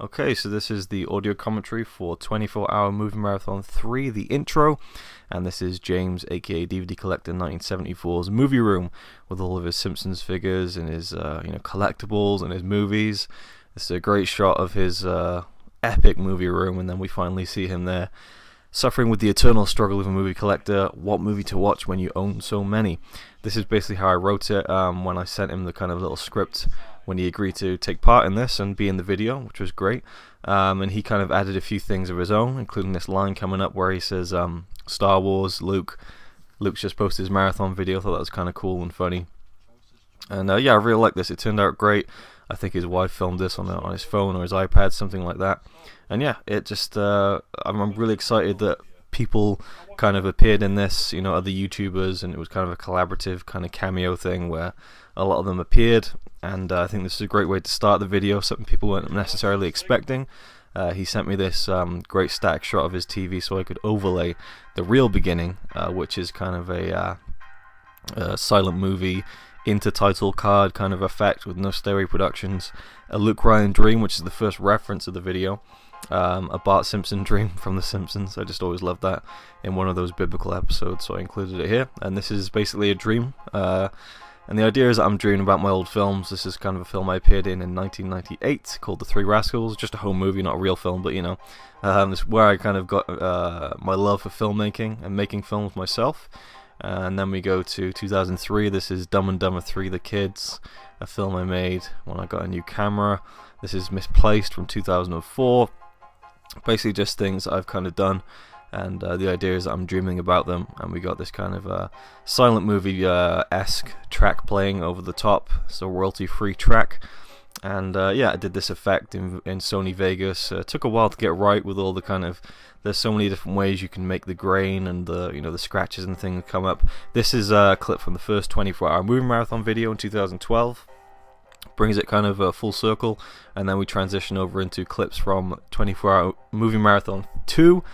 Okay, so this is the audio commentary for 24-Hour Movie Marathon 3, the intro, and this is James, aka DVD Collector 1974's movie room, with all of his Simpsons figures and his collectibles and his movies. This is a great shot of his epic movie room, and then we finally see him there, suffering with the eternal struggle of a movie collector, what movie to watch when you own so many. This is basically how I wrote it when I sent him the kind of little script when he agreed to take part in this and be in the video, which was great. And he kind of added a few things of his own, including this line coming up where he says, Star Wars, Luke's just posted his marathon video. I thought that was kind of cool and funny. And yeah, I really like this. It turned out great. I think his wife filmed this on his phone or his iPad, something like that. And yeah, it just, I'm really excited that people kind of appeared in this, other YouTubers, and it was kind of a collaborative kind of cameo thing where a lot of them appeared, and I think this is a great way to start the video, something people weren't necessarily expecting. He sent me this great static shot of his TV so I could overlay the real beginning, which is kind of a silent movie intertitle card kind of effect with no Stairway Productions, a Luke Ryan dream, which is the first reference of the video, a Bart Simpson dream from The Simpsons. I just always loved that in one of those biblical episodes, so I included it here. And this is basically a dream, and the idea is that I'm dreaming about my old films. This is kind of a film I appeared in 1998 called The Three Rascals, just a home movie, not a real film, but this is where I kind of got my love for filmmaking and making films myself. And then we go to 2003. This is Dumb and Dumber 3: The Kids, a film I made when I got a new camera. This is Misplaced from 2004. Basically just things I've kind of done, and the idea is that I'm dreaming about them, and we got this kind of silent movie-esque track playing over the top, so royalty-free track. And yeah, I did this effect in Sony Vegas. Took a while to get right with all the kind of, there's so many different ways you can make the grain and the scratches and things come up. This is a clip from the first 24-hour movie marathon video in 2012. Brings it kind of full circle, and then we transition over into clips from 24-hour movie marathon 2,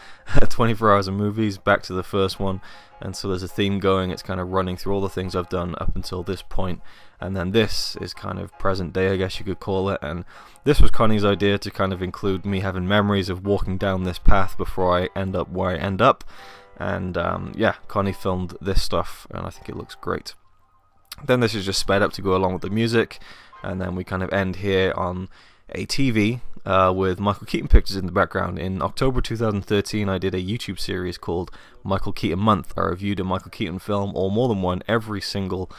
24 hours of movies, back to the first one. And so there's a theme going. It's kind of running through all the things I've done up until this point, and then this is kind of present day, I guess you could call it. And this was Connie's idea, to kind of include me having memories of walking down this path before I end up where I end up. And yeah, Connie filmed this stuff, and I think it looks great. Then this is just sped up to go along with the music. And then we kind of end here on a TV with Michael Keaton pictures in the background. In October 2013, I did a YouTube series called Michael Keaton Month. I reviewed a Michael Keaton film, or more than one, every single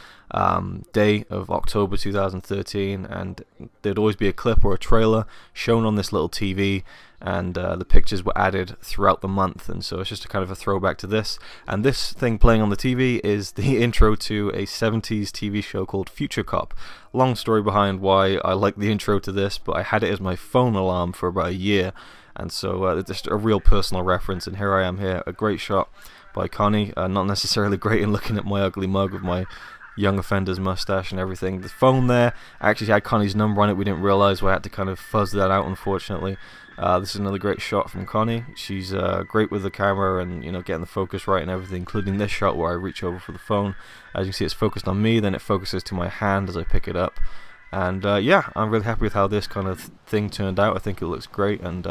day of October 2013, and there'd always be a clip or a trailer shown on this little TV, and the pictures were added throughout the month. And so it's just a kind of a throwback to this. And this thing playing on the TV is the intro to a 70s TV show called Future Cop. Long story behind why I like the intro to this, but I had it as my phone alarm for about a year, and so it's just a real personal reference. And here I am here, a great shot by Connie, not necessarily great in looking at my ugly mug with my young offender's mustache and everything. The phone there actually had Connie's number on it. We didn't realize, we had to kind of fuzz that out, unfortunately. This is another great shot from Connie. She's great with the camera and getting the focus right and everything, including this shot where I reach over for the phone. As you can see, it's focused on me, then it focuses to my hand as I pick it up. And yeah, I'm really happy with how this kind of thing turned out. I think it looks great, and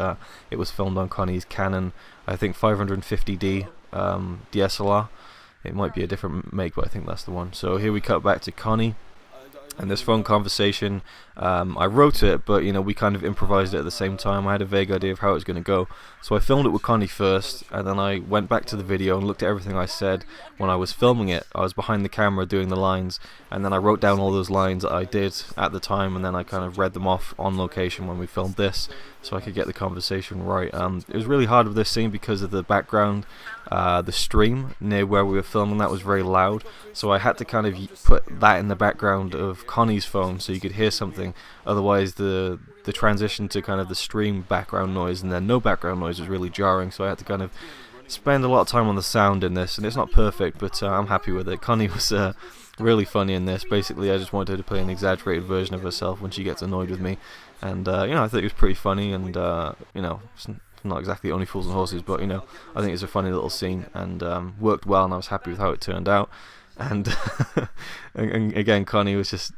it was filmed on Connie's Canon, I think 550D DSLR. It might be a different make, but I think that's the one. So here we cut back to Connie and this phone conversation. I wrote it, but we kind of improvised it at the same time. I had a vague idea of how it was going to go, so I filmed it with Connie first, and then I went back to the video and looked at everything I said when I was filming it. I was behind the camera doing the lines, and then I wrote down all those lines that I did at the time, and then I kind of read them off on location when we filmed this, so I could get the conversation right. It was really hard with this scene because of the background. The stream near where we were filming that was very loud, so I had to kind of put that in the background of Connie's phone so you could hear something. Otherwise the transition to kind of the stream background noise and then no background noise was really jarring, so I had to kind of spend a lot of time on the sound in this, and it's not perfect, but I'm happy with it. Connie was really funny in this. Basically I just wanted her to play an exaggerated version of herself when she gets annoyed with me, and I think it was pretty funny, and it's not exactly Only Fools and Horses, but I think it's a funny little scene, and worked well, and I was happy with how it turned out. And, and again, Connie was just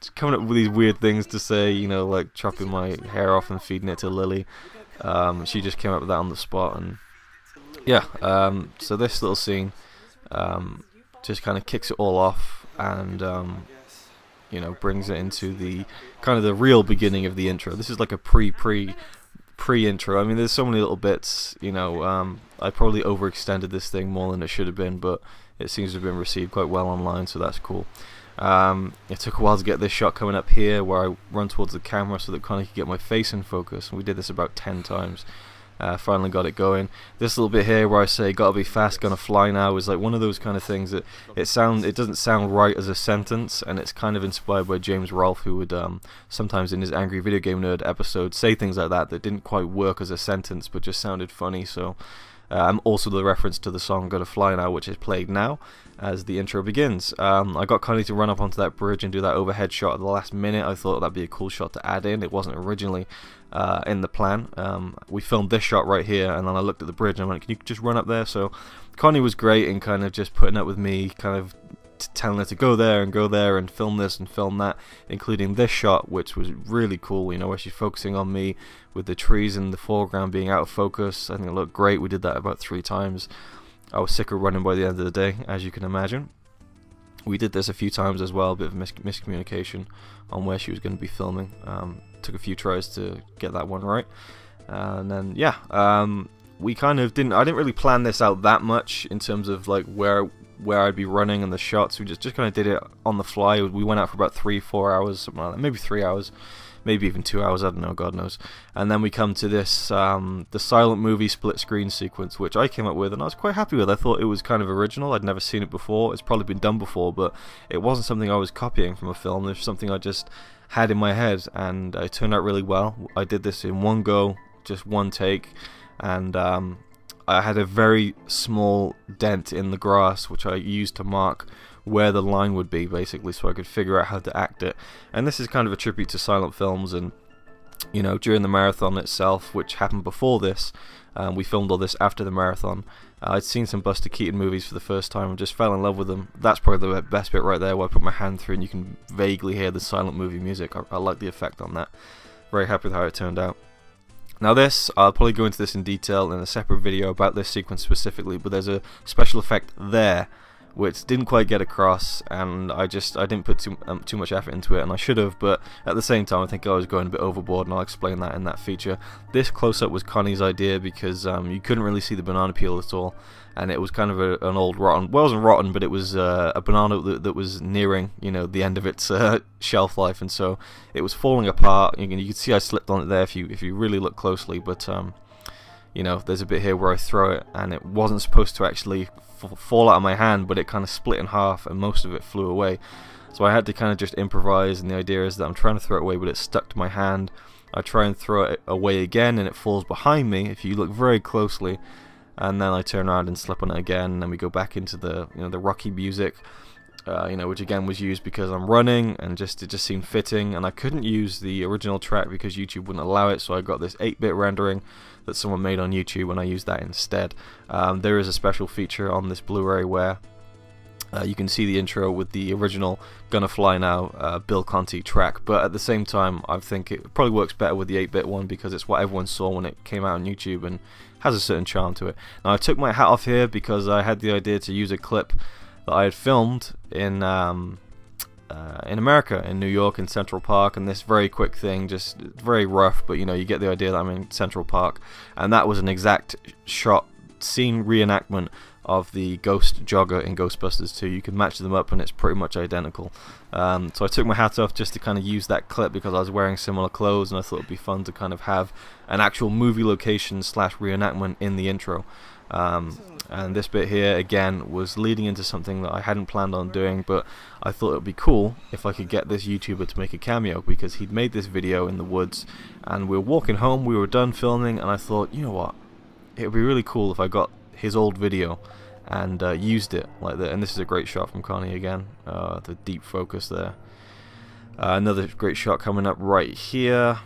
coming up with these weird things to say, you know, like chopping my hair off and feeding it to Lily. She just came up with that on the spot, and yeah. So this little scene just kind of kicks it all off, and you know, brings it into the kind of the real beginning of the intro. This is like a pre-intro. I mean, there's so many little bits, you know. I probably overextended this thing more than it should have been, but it seems to have been received quite well online, so that's cool. It took a while to get this shot coming up here where I run towards the camera so that Connie could get my face in focus, and we did this about 10 times. Finally got it going. This little bit here where I say "gotta be fast, gonna fly now" is like one of those kind of things that it doesn't sound right as a sentence, and it's kind of inspired by James Rolfe, who would sometimes in his Angry Video Game Nerd episode say things like that didn't quite work as a sentence but just sounded funny. So also the reference to the song "Gotta Fly Now," which is played now as the intro begins. I got Connie to run up onto that bridge and do that overhead shot at the last minute. I thought that'd be a cool shot to add in. It wasn't originally in the plan. We filmed this shot right here, and then I looked at the bridge and I went, "Can you just run up there?" So Connie was great in kind of just putting up with me, kind of telling her to go there and film this and film that, including this shot, which was really cool, you know, where she's focusing on me with the trees in the foreground being out of focus. I think it looked great. We did that about 3 times. I was sick of running by the end of the day, as you can imagine. We did this a few times as well, a bit of miscommunication on where she was going to be filming. Took a few tries to get that one right. And then, yeah, we kind of didn't really plan this out that much in terms of like where I'd be running and the shots. We just kind of did it on the fly. We went out for about 3-4 hours, something like that, maybe 3 hours, maybe even 2 hours, I don't know, God knows. And then we come to this, the silent movie split screen sequence, which I came up with and I was quite happy with. I thought it was kind of original. I'd never seen it before. It's probably been done before, but it wasn't something I was copying from a film. It was something I just had in my head, and it turned out really well. I did this in one go, just one take, and I had a very small dent in the grass which I used to mark where the line would be, basically, so I could figure out how to act it. And this is kind of a tribute to silent films, and you know, during the marathon itself, which happened before this, we filmed all this after the marathon. I'd seen some Buster Keaton movies for the first time and just fell in love with them. That's probably the best bit right there, where I put my hand through and you can vaguely hear the silent movie music. I like the effect on that. Very happy with how it turned out. Now this, I'll probably go into this in detail in a separate video about this sequence specifically, but there's a special effect there which didn't quite get across, and I didn't put too much effort into it, and I should have, but at the same time I think I was going a bit overboard, and I'll explain that in that feature. This close-up was Connie's idea because you couldn't really see the banana peel at all, and it was kind of an old rotten, well, it wasn't rotten, but it was a banana that was nearing, you know, the end of its shelf life, and so it was falling apart. You can see I slipped on it there if you really look closely, but you know, there's a bit here where I throw it, and it wasn't supposed to actually fall out of my hand, but it kind of split in half, and most of it flew away. So I had to kind of just improvise, and the idea is that I'm trying to throw it away, but it's stuck to my hand. I try and throw it away again, and it falls behind me if you look very closely, and then I turn around and slip on it again, and then we go back into the, you know, the Rocky music, you know, which again was used because I'm running, and it just seemed fitting, and I couldn't use the original track because YouTube wouldn't allow it, so I got this 8-bit rendering that someone made on YouTube, and I used that instead. There is a special feature on this Blu-ray where you can see the intro with the original Gonna Fly Now Bill Conti track, but at the same time I think it probably works better with the 8-bit one because it's what everyone saw when it came out on YouTube and has a certain charm to it. Now I took my hat off here because I had the idea to use a clip that I had filmed in America, in New York, in Central Park, and this very quick thing, just very rough, but you know, you get the idea that I'm in Central Park, and that was an exact shot, scene reenactment of the ghost jogger in Ghostbusters 2. You can match them up and it's pretty much identical. So I took my hat off just to kind of use that clip because I was wearing similar clothes, and I thought it'd be fun to kind of have an actual movie location / reenactment in the intro. And this bit here again was leading into something that I hadn't planned on doing, but I thought it would be cool if I could get this YouTuber to make a cameo, because he'd made this video in the woods and we were walking home, we were done filming, and I thought, you know what, it would be really cool if I got his old video and used it like that. And this is a great shot from Connie again, the deep focus there. Another great shot coming up right here.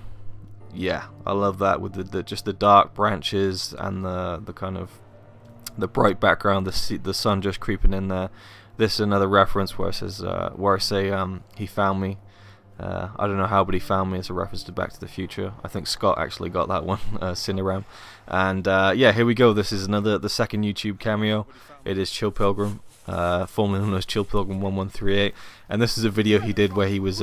Yeah, I love that with just the dark branches and the kind of the bright background, the sun just creeping in there. This is another reference where it says, where I say he found me, I don't know how, but he found me. It's a reference to Back to the Future. I think Scott actually got that one, Cineram. And yeah, here we go. This is the second YouTube cameo. It is Chill Pilgrim, formerly known as Chill Pilgrim 1138. And this is a video he did where he was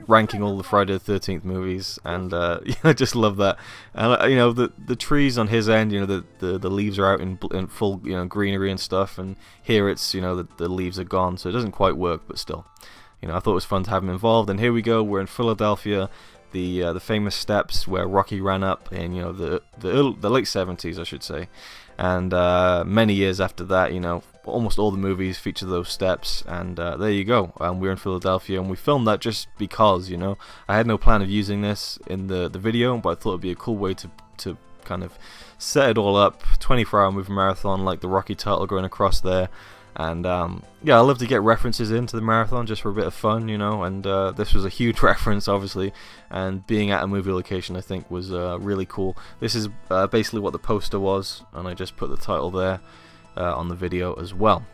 ranking all the Friday the 13th movies, and yeah, I just love that. And you know, the trees on his end, you know, the leaves are out in full, you know, greenery and stuff, and here it's, you know, the leaves are gone, so it doesn't quite work, but still, you know, I thought it was fun to have him involved. And here we go, we're in Philadelphia, the famous steps where Rocky ran up in, you know, the late 70s, I should say. And many years after that, you know, almost all the movies feature those steps, and there you go. We're in Philadelphia, and we filmed that just because, you know, I had no plan of using this in the video, but I thought it'd be a cool way to kind of set it all up. 24-hour movie marathon, like the Rocky title going across there. And yeah, I love to get references into the marathon just for a bit of fun, you know, and this was a huge reference, obviously, and being at a movie location, I think, was really cool. This is basically what the poster was, and I just put the title there on the video as well.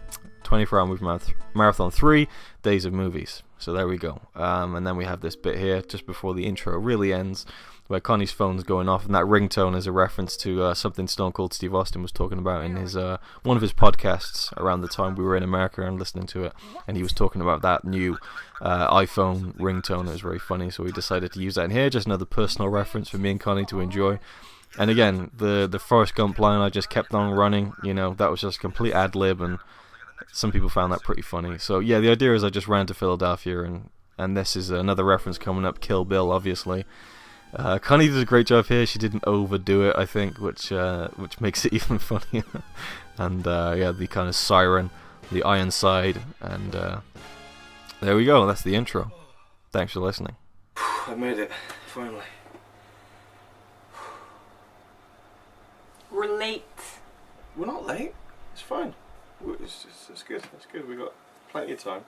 24-hour movie marathon 3 days of movies. So there we go. And then we have this bit here just before the intro really ends, where Connie's phone's going off, and that ringtone is a reference to something Stone Cold Steve Austin was talking about in his one of his podcasts around the time we were in America and listening to it, and he was talking about that new iPhone ringtone. It was very funny, so we decided to use that in here. Just another personal reference for me and Connie to enjoy. And again, the Forrest Gump line, I just kept on running, you know, that was just complete ad-lib, and some people found that pretty funny. So yeah, the idea is I just ran to Philadelphia, and this is another reference coming up, Kill Bill, obviously. Connie did a great job here. She didn't overdo it, I think, which makes it even funnier. And yeah, the kind of siren, the iron side, and there we go. That's the intro. Thanks for listening. I made it, finally. We're late. We're not late. It's fine. It's good. It's good. We got plenty of time.